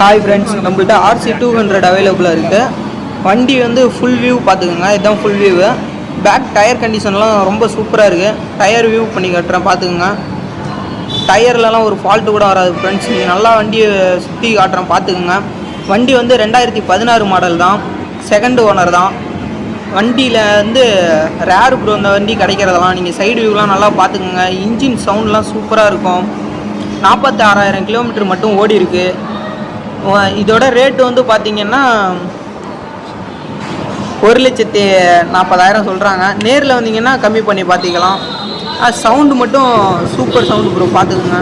Hi friends, நம்மள்ட்ட RC 200 அவைலபிளாக இருக்குது. வண்டி வந்து ஃபுல் வியூ பார்த்துக்குங்க. இதுதான் ஃபுல் வியூவு. பேக் டயர் கண்டிஷன்லாம் ரொம்ப சூப்பராக இருக்குது. டயர் வியூ பண்ணி கட்டுறேன், பார்த்துக்குங்க. டயர்லலாம் ஒரு ஃபால்ட்டு கூட வராது ஃப்ரெண்ட்ஸ். நீங்கள் நல்லா வண்டியை சுற்றி காட்டுறேன், பார்த்துக்குங்க. வண்டி வந்து 2016 மாடல் தான், செகண்ட் ஓனர் தான். வண்டியில் வந்து ரேர் ப்ரோ இந்த வண்டி கிடைக்கிறதெல்லாம். நீங்கள் சைடு வியூலாம் நல்லா பார்த்துக்குங்க. இன்ஜின் சவுண்ட்லாம் சூப்பராக இருக்கும். 46,000 கிலோமீட்டர் மட்டும் ஓடி இருக்குது. இதோட ரேட்டு வந்து பார்த்திங்கன்னா 1,40,000 சொல்கிறாங்க. நேரில் வந்தீங்கன்னா கம்மி பண்ணி பார்த்திக்கலாம். சவுண்டு மட்டும் சூப்பர் சவுண்டு ப்ரோ, பார்த்துக்குங்க.